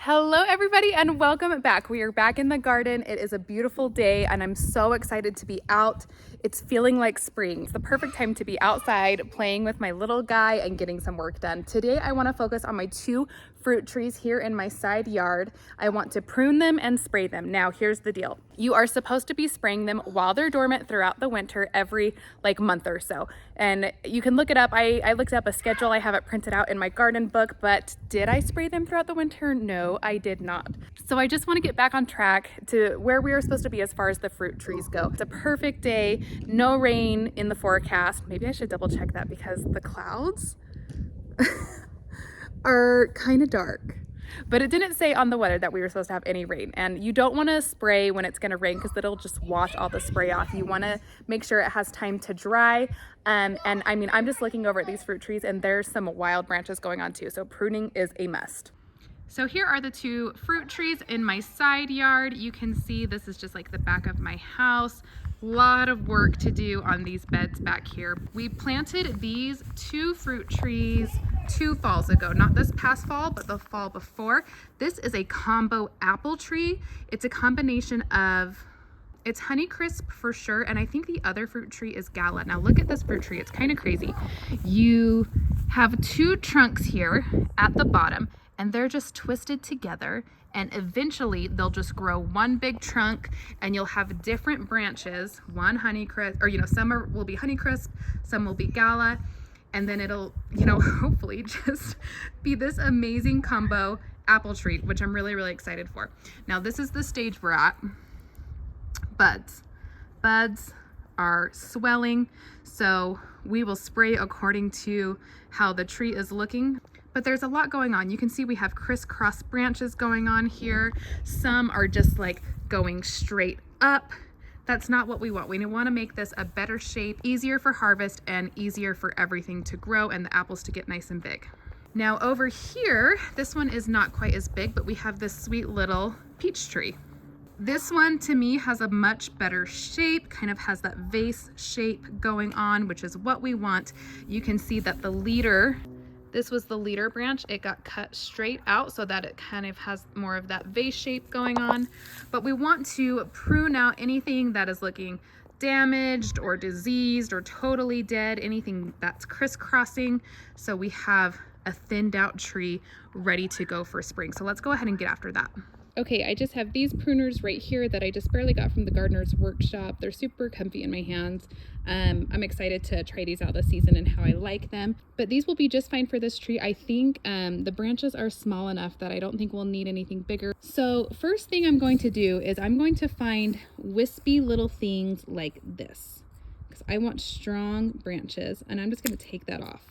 Hello everybody and welcome back. We are back in the garden. It is a beautiful day and I'm so excited to be out. It's feeling like spring. It's the perfect time to be outside playing with my little guy and getting some work done. Today I want to focus on my two fruit trees here in my side yard. I want to prune them and spray them. Now here's the deal. You are supposed to be spraying them while they're dormant throughout the winter every month or so. And you can look it up. I looked up a schedule. I have it printed out in my garden book, but did I spray them throughout the winter? No, I did not. So I just want to get back on track to where we are supposed to be as far as the fruit trees go. It's a perfect day, no rain in the forecast. Maybe I should double check that because the clouds are kind of dark. But it didn't say on the weather that we were supposed to have any rain. And you don't want to spray when it's going to rain because it'll just wash all the spray off. You want to make sure it has time to dry. And I mean, I'm just looking over at these fruit trees and there's some wild branches going on too. So pruning is a must. So here are the two fruit trees in my side yard. You can see this is just like the back of my house. Lot of work to do on these beds back here. We planted these two fruit trees 2 falls ago, not this past fall, but the fall before. This is a combo apple tree. It's a combination of, it's Honeycrisp for sure, and I think the other fruit tree is Gala. Now look at this fruit tree, it's kind of crazy. You have 2 trunks here at the bottom, and they're just twisted together, and eventually they'll just grow one big trunk and you'll have different branches, one Honeycrisp, or some will be Honeycrisp, some will be Gala, and then it'll, hopefully just be this amazing combo apple tree, which I'm really, really excited for. Now this is the stage we're at. Buds are swelling, so we will spray according to how the tree is looking. But there's a lot going on. You can see we have crisscross branches going on here. Some are just going straight up. That's not what we want. We want to make this a better shape, easier for harvest, and easier for everything to grow and the apples to get nice and big. Now over here, this one is not quite as big, but we have this sweet little peach tree. This one to me has a much better shape, kind of has that vase shape going on, which is what we want. You can see that the leader, this was the leader branch. It got cut straight out so that it kind of has more of that vase shape going on. But we want to prune out anything that is looking damaged or diseased or totally dead, anything that's crisscrossing. So we have a thinned out tree ready to go for spring. So let's go ahead and get after that. Okay, I just have these pruners right here that I just barely got from the gardener's workshop. They're super comfy in my hands. I'm excited to try these out this season and how I like them. But these will be just fine for this tree. I think the branches are small enough that I don't think we'll need anything bigger. So first thing I'm going to do is I'm going to find wispy little things like this, because I want strong branches, and I'm just going to take that off.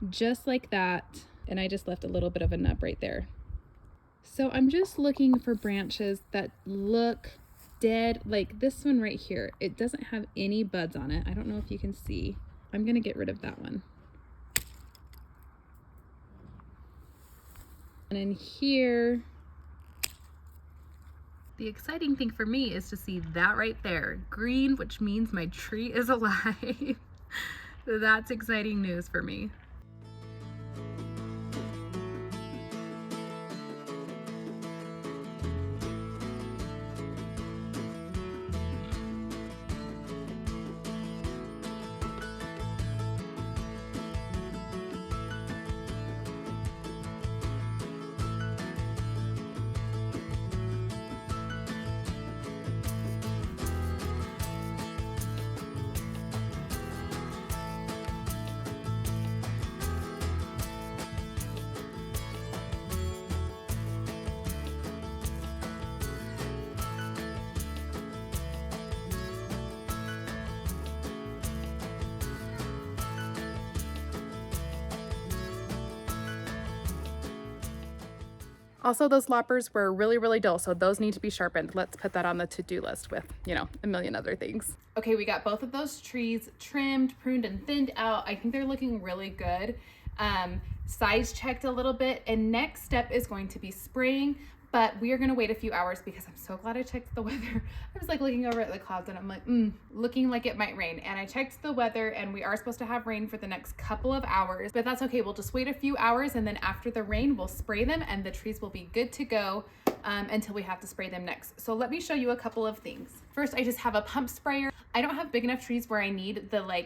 Just like that. And I just left a little bit of a nub right there. So I'm just looking for branches that look dead, like this one right here. It doesn't have any buds on it. I don't know if you can see. I'm gonna get rid of that one. And in here, the exciting thing for me is to see that right there, green, which means my tree is alive. That's exciting news for me. Also, those loppers were really, really dull, so those need to be sharpened. Let's put that on the to-do list with, a million other things. Okay, we got both of those trees trimmed, pruned, and thinned out. I think they're looking really good. size checked a little bit, and next step is going to be spraying. But we are going to wait a few hours because I'm so glad I checked the weather. I was like looking over at the clouds and I'm like, looking like it might rain. And I checked the weather and we are supposed to have rain for the next couple of hours, but that's okay. We'll just wait a few hours, and then after the rain, we'll spray them and the trees will be good to go until we have to spray them next. So let me show you a couple of things. First, I just have a pump sprayer. I don't have big enough trees where I need the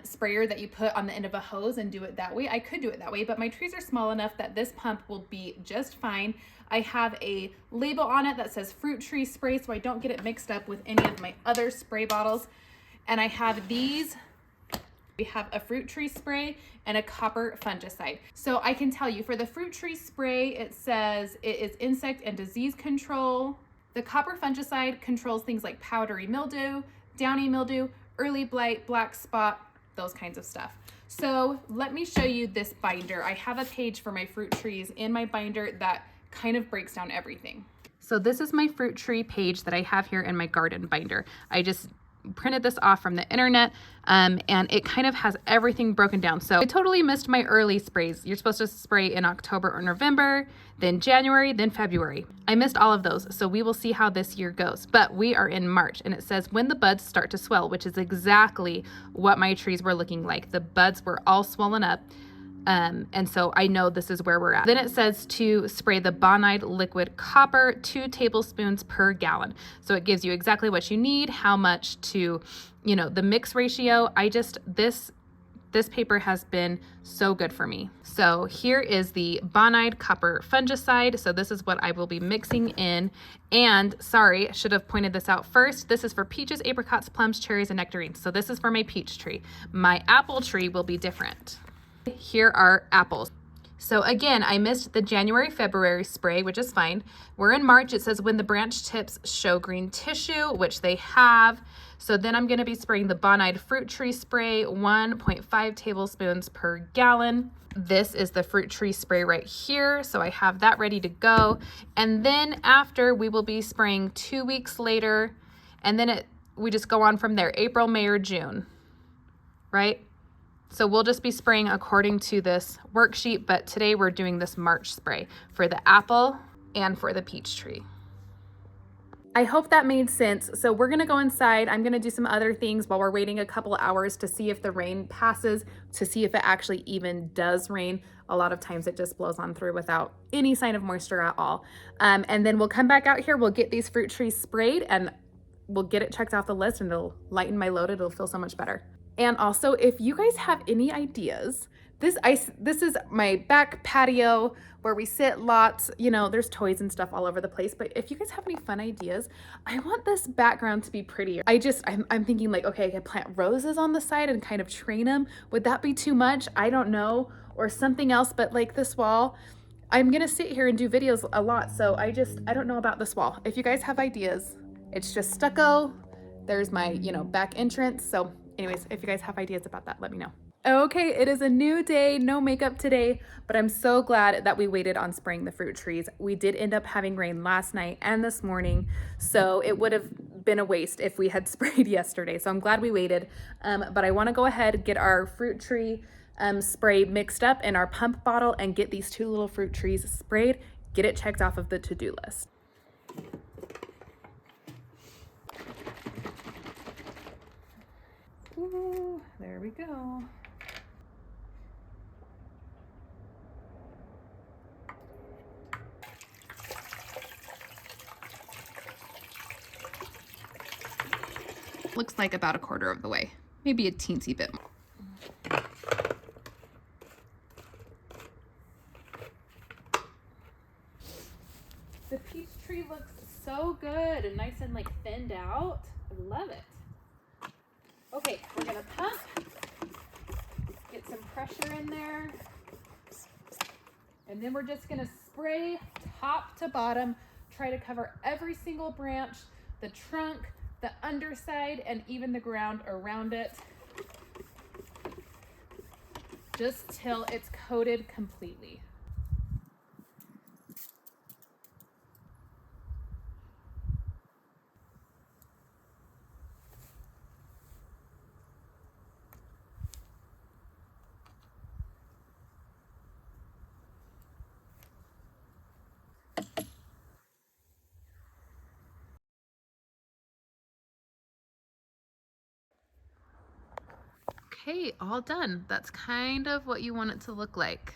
sprayer that you put on the end of a hose and do it that way. I could do it that way, but my trees are small enough that this pump will be just fine. I have a label on it that says fruit tree spray so I don't get it mixed up with any of my other spray bottles. And I have these. We have a fruit tree spray and a copper fungicide. So I can tell you for the fruit tree spray, it says it is insect and disease control. The copper fungicide controls things like powdery mildew, downy mildew, early blight, black spot, those kinds of stuff. So let me show you this binder. I have a page for my fruit trees in my binder that kind of breaks down everything. So this is my fruit tree page that I have here in my garden binder. I just printed this off from the internet and it kind of has everything broken down. So I totally missed my early sprays. You're supposed to spray in October or November, then January, then February. I missed all of those, so we will see how this year goes. But we are in March and it says when the buds start to swell, which is exactly what my trees were looking like. The buds were all swollen up. And so I know this is where we're at. Then it says to spray the Bonide liquid copper, 2 tablespoons per gallon. So it gives you exactly what you need, how much to, the mix ratio. This paper has been so good for me. So here is the Bonide copper fungicide. So this is what I will be mixing in. And sorry, I should have pointed this out first. This is for peaches, apricots, plums, cherries, and nectarines. So this is for my peach tree. My apple tree will be different. Here are apples. So again, I missed the January, February spray, which is fine. We're in March. It says when the branch tips show green tissue, which they have. So then I'm going to be spraying the Bonide fruit tree spray, 1.5 tablespoons per gallon. This is the fruit tree spray right here. So I have that ready to go. And then after, we will be spraying 2 weeks later. And then we just go on from there, April, May, or June, right? So we'll just be spraying according to this worksheet, but today we're doing this March spray for the apple and for the peach tree. I hope that made sense. So we're gonna go inside. I'm gonna do some other things while we're waiting a couple hours to see if the rain passes, to see if it actually even does rain. A lot of times it just blows on through without any sign of moisture at all. And then we'll come back out here, we'll get these fruit trees sprayed and we'll get it checked off the list and it'll lighten my load. It'll feel so much better. And also, if you guys have any ideas, this is my back patio where we sit lots, there's toys and stuff all over the place. But if you guys have any fun ideas, I want this background to be prettier. I'm thinking like, okay, I could plant roses on the side and kind of train them. Would that be too much? I don't know. Or something else, but like this wall, I'm gonna sit here and do videos a lot. So I don't know about this wall. If you guys have ideas, it's just stucco. There's my, back entrance. So anyways, if you guys have ideas about that, let me know. Okay, it is a new day, no makeup today, but I'm so glad that we waited on spraying the fruit trees. We did end up having rain last night and this morning, so it would have been a waste if we had sprayed yesterday. So I'm glad we waited, but I wanna go ahead, get our fruit tree spray mixed up in our pump bottle and get these 2 little fruit trees sprayed, get it checked off of the to-do list. Ooh, there we go. Looks like about a quarter of the way, maybe a teensy bit more. The peach tree looks so good and nice and thinned out. I love it. Okay, we're gonna pump, get some pressure in there, and then we're just gonna spray top to bottom, try to cover every single branch, the trunk, the underside, and even the ground around it, just till it's coated completely. Okay, all done. That's kind of what you want it to look like.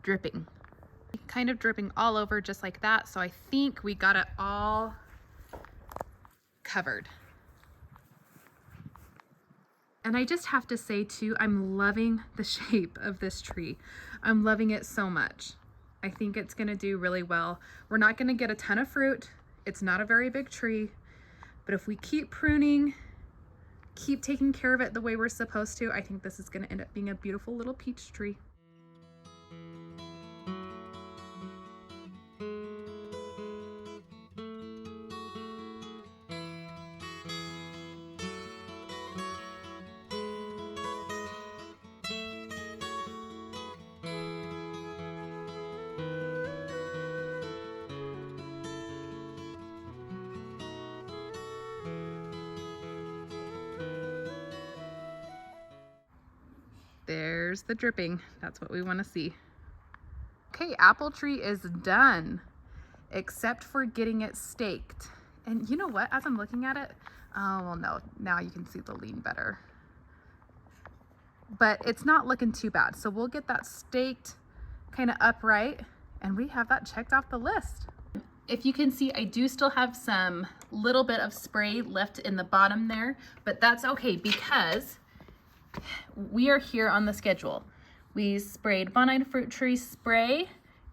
Dripping. Kind of dripping all over just like that. So I think we got it all covered. And I just have to say too, I'm loving the shape of this tree. I'm loving it so much. I think it's gonna do really well. We're not gonna get a ton of fruit. It's not a very big tree, but if we keep pruning, keep taking care of it the way we're supposed to, I think this is gonna end up being a beautiful little peach tree. There's the dripping. That's what we want to see. Okay, apple tree is done, except for getting it staked. And you know what, as I'm looking at it, oh, well, no, now you can see the lean better. But it's not looking too bad. So we'll get that staked kind of upright, and we have that checked off the list. If you can see, I do still have some little bit of spray left in the bottom there, but that's okay because we are here on the schedule. We sprayed Bonide Fruit Tree spray.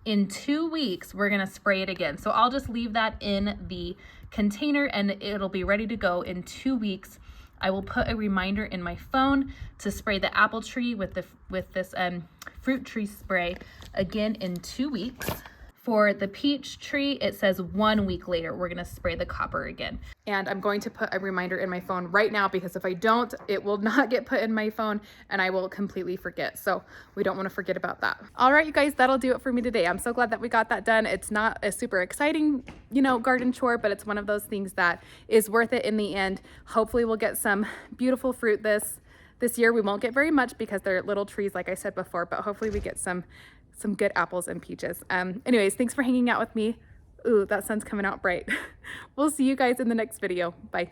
In 2 weeks, we're gonna spray it again. So I'll just leave that in the container and it'll be ready to go in 2 weeks. I will put a reminder in my phone to spray the apple tree with this fruit tree spray again in 2 weeks. For the peach tree, it says 1 week later, we're gonna spray the copper again. And I'm going to put a reminder in my phone right now because if I don't, it will not get put in my phone and I will completely forget. So we don't wanna forget about that. All right, you guys, that'll do it for me today. I'm so glad that we got that done. It's not a super exciting, garden chore, but it's one of those things that is worth it in the end. Hopefully we'll get some beautiful fruit this year. We won't get very much because they're little trees, like I said before, but hopefully we get some good apples and peaches. Anyways, thanks for hanging out with me. Ooh, that sun's coming out bright. We'll see you guys in the next video. Bye.